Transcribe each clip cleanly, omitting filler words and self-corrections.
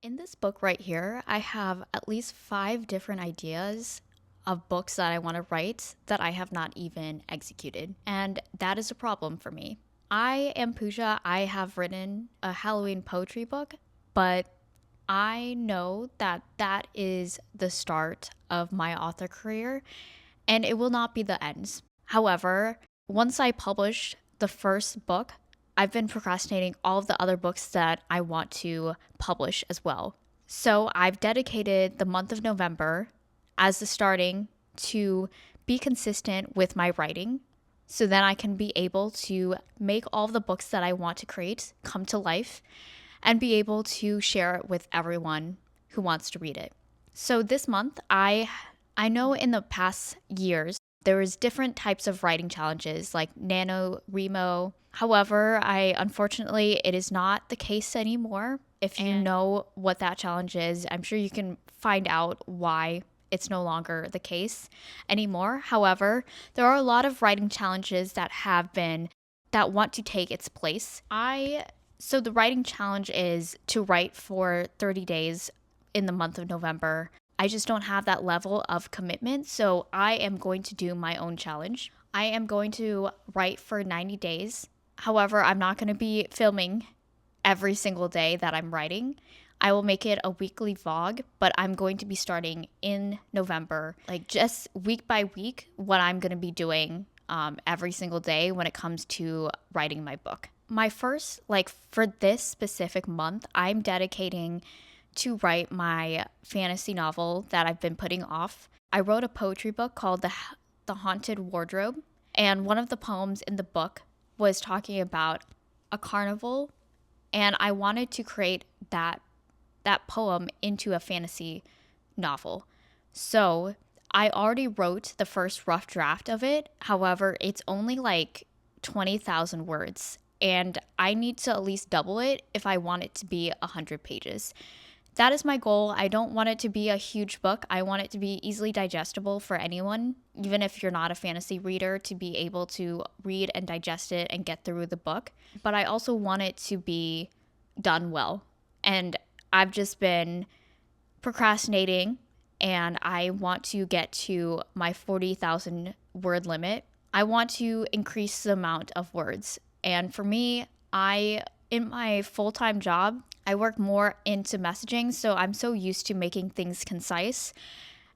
In this book right here, I have at least five different ideas of books that I want to write that I have not even executed. And that is a problem for me. I am Pooja. I have written a Halloween poetry book, but I know that that is the start of my author career and it will not be the end. However, once I publish the first book, I've been procrastinating all of the other books that I want to publish as well. So I've dedicated the month of November as the starting to be consistent with my writing so then I can be able to make all of the books that I want to create come to life and be able to share it with everyone who wants to read it. So this month I know in the past years there was different types of writing challenges like NaNoWriMo. However, I unfortunately it is not the case anymore. If you know what that challenge is, I'm sure you can find out why it's no longer the case anymore. However, there are a lot of writing challenges that want to take its place. So the writing challenge is to write for 30 days in the month of November. I just don't have that level of commitment, so I am going to do my own challenge. I am going to write for 90 days. However, I'm not going to be filming every single day that I'm writing. I will make it a weekly vlog, but I'm going to be starting in November, like just week by week, what I'm going to be doing every single day when it comes to writing my book. My first, like for this specific month, I'm dedicating to write my fantasy novel that I've been putting off. I wrote a poetry book called The Haunted Wardrobe, and one of the poems in the book was talking about a carnival, and I wanted to create that poem into a fantasy novel. So I already wrote the first rough draft of it. However, it's only like 20,000 words, and I need to at least double it if I want it to be 100 pages. That is my goal. I don't want it to be a huge book. I want it to be easily digestible for anyone, even if you're not a fantasy reader, to be able to read and digest it and get through the book. But I also want it to be done well. And I've just been procrastinating and I want to get to my 40,000 word limit. I want to increase the amount of words. And for me, in my full-time job, I work more into messaging, so I'm so used to making things concise.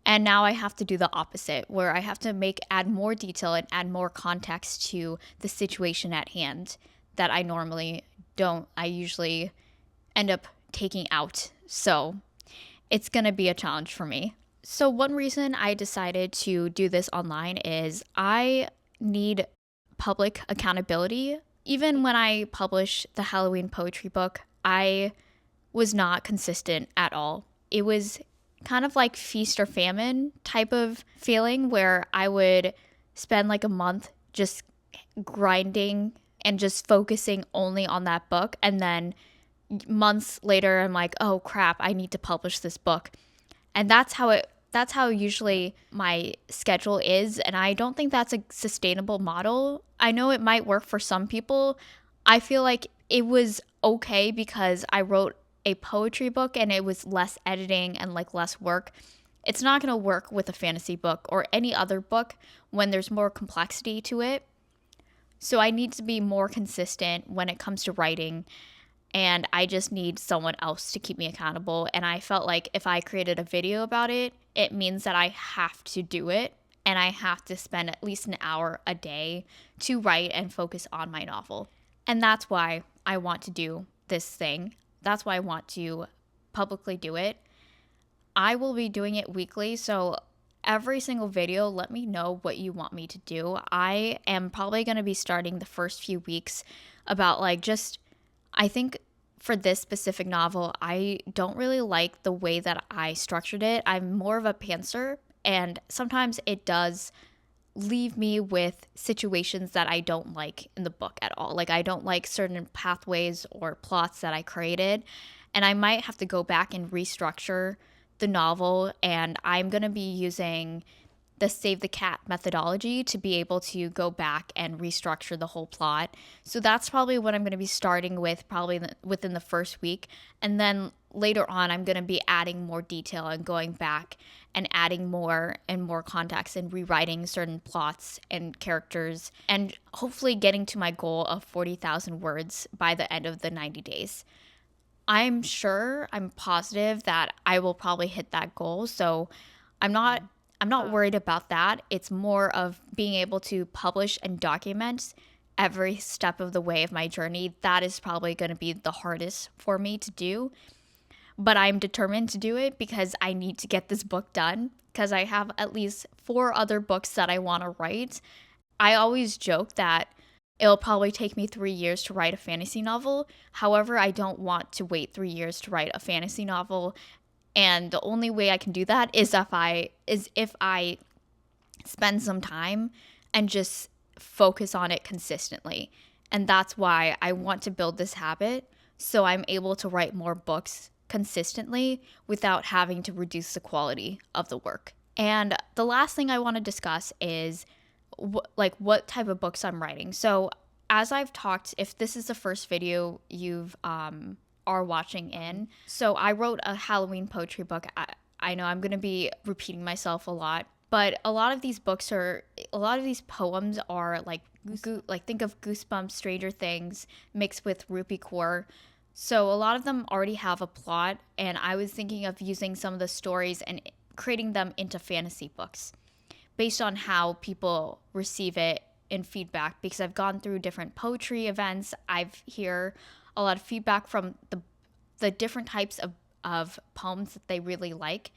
And now I have to do the opposite, where I have to add more detail and add more context to the situation at hand that I normally don't. I usually end up taking out. So it's going to be a challenge for me. So one reason I decided to do this online is I need public accountability. Even when I published the Halloween poetry book, I was not consistent at all. It was kind of like feast or famine type of feeling where I would spend like a month just grinding and just focusing only on that book. And then months later, I'm like, oh crap, I need to publish this book. And that's how usually my schedule is. And I don't think that's a sustainable model. I know it might work for some people. I feel like it was okay because I wrote a poetry book and it was less editing and like less work. It's not going to work with a fantasy book or any other book when there's more complexity to it. So I need to be more consistent when it comes to writing, and I just need someone else to keep me accountable. And I felt like if I created a video about it, it means that I have to do it and I have to spend at least an hour a day to write and focus on my novel. And that's why I want to do this thing. That's why I want to publicly do it. I will be doing it weekly, so every single video, let me know what you want me to do. I am probably going to be starting the first few weeks about I think for this specific novel, I don't really like the way that I structured it. I'm more of a pantser, and sometimes it does leave me with situations that I don't like in the book at all. Like I don't like certain pathways or plots that I created, and I might have to go back and restructure the novel, and I'm going to be using the Save the Cat methodology to be able to go back and restructure the whole plot. So that's probably what I'm going to be starting with, probably within the first week. And then later on I'm going to be adding more detail and going back and adding more and more context and rewriting certain plots and characters and hopefully getting to my goal of 40,000 words by the end of the 90 days. I'm positive that I will probably hit that goal. So I'm not worried about that. It's more of being able to publish and document every step of the way of my journey. That is probably going to be the hardest for me to do. But I'm determined to do it because I need to get this book done, because I have at least 4 other books that I want to write. I always joke that it'll probably take me 3 years to write a fantasy novel. However, I don't want to wait 3 years to write a fantasy novel. And the only way I can do that is if I spend some time and just focus on it consistently. And that's why I want to build this habit so I'm able to write more books consistently without having to reduce the quality of the work. And the last thing I want to discuss is what type of books I'm writing. So as I've talked, if this is the first video you've are watching in, so I wrote a Halloween poetry book. I know I'm going to be repeating myself a lot, but a lot of these poems are like think of Goosebumps, Stranger Things mixed with Rupi Kaur. So a lot of them already have a plot, and I was thinking of using some of the stories and creating them into fantasy books based on how people receive it in feedback, because I've gone through different poetry events. I've hear a lot of feedback from the different types of poems that they really like.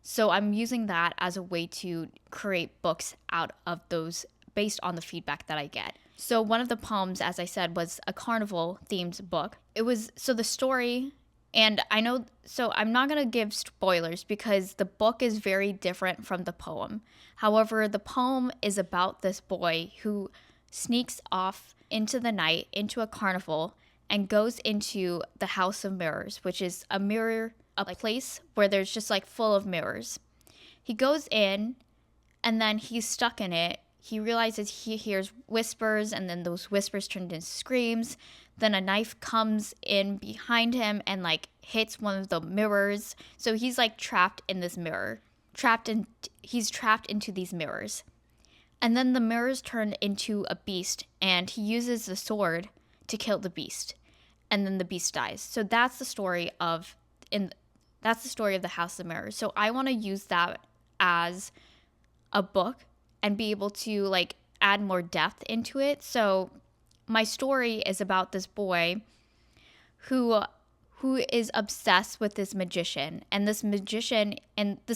So I'm using that as a way to create books out of those based on the feedback that I get. So one of the poems, as I said, was a carnival themed book. The story, and I know, so I'm not going to give spoilers because the book is very different from the poem. However, the poem is about this boy who sneaks off into the night into a carnival and goes into the House of Mirrors, which is a place where there's just like full of mirrors. He goes in and then he's stuck in it. He realizes he hears whispers, and then those whispers turn into screams. Then a knife comes in behind him and like hits one of the mirrors. So he's like trapped in this mirror. He's trapped into these mirrors. And then the mirrors turn into a beast, and he uses the sword to kill the beast. And then the beast dies. So that's the story of the House of Mirrors. So I want to use that as a book and be able to like add more depth into it. So my story is about this boy who is obsessed with this magician, and this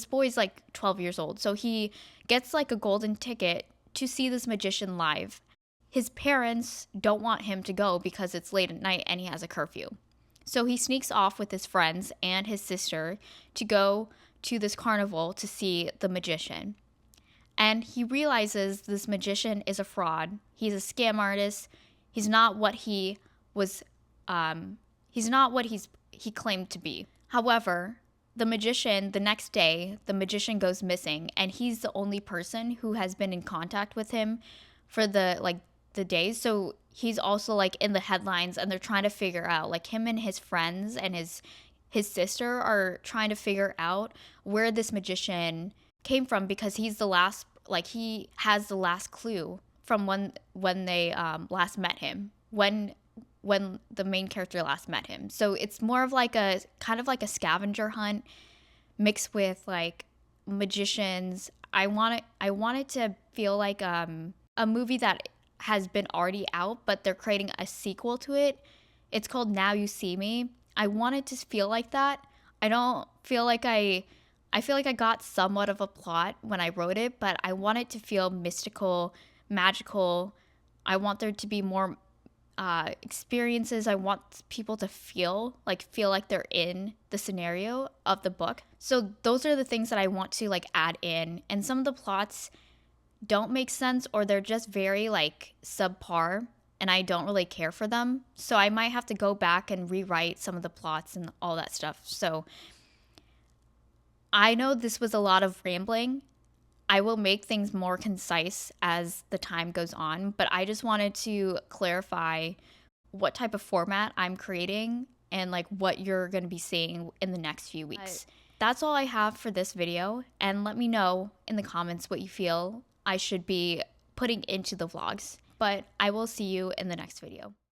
boy is like 12 years old. So he gets like a golden ticket to see this magician live. His parents don't want him to go because it's late at night and he has a curfew. So he sneaks off with his friends and his sister to go to this carnival to see the magician. And he realizes this magician is a fraud. He's a scam artist. He's not what he was. He's not what he claimed to be. However, the next day, the magician goes missing, and he's the only person who has been in contact with him for the days. So he's also like in the headlines, and they're trying to figure out, like, him and his friends and his sister are trying to figure out where this magician came from, because he's the last, like, he has the last clue from when they last met him, when the main character last met him. So it's more of like a kind of like a scavenger hunt mixed with like magicians. I want it to feel like a movie that has been already out, but they're creating a sequel to it. It's called Now You See Me. I want it to feel like that. I feel like I got somewhat of a plot when I wrote it, but I want it to feel mystical, magical. I want there to be more experiences. I want people to feel like they're in the scenario of the book. So those are the things that I want to like add in. And some of the plots don't make sense, or they're just very like subpar, and I don't really care for them. So I might have to go back and rewrite some of the plots and all that stuff. So I know this was a lot of rambling. I will make things more concise as the time goes on, but I just wanted to clarify what type of format I'm creating and like what you're going to be seeing in the next few weeks. That's all I have for this video, and let me know in the comments what you feel I should be putting into the vlogs. But I will see you in the next video.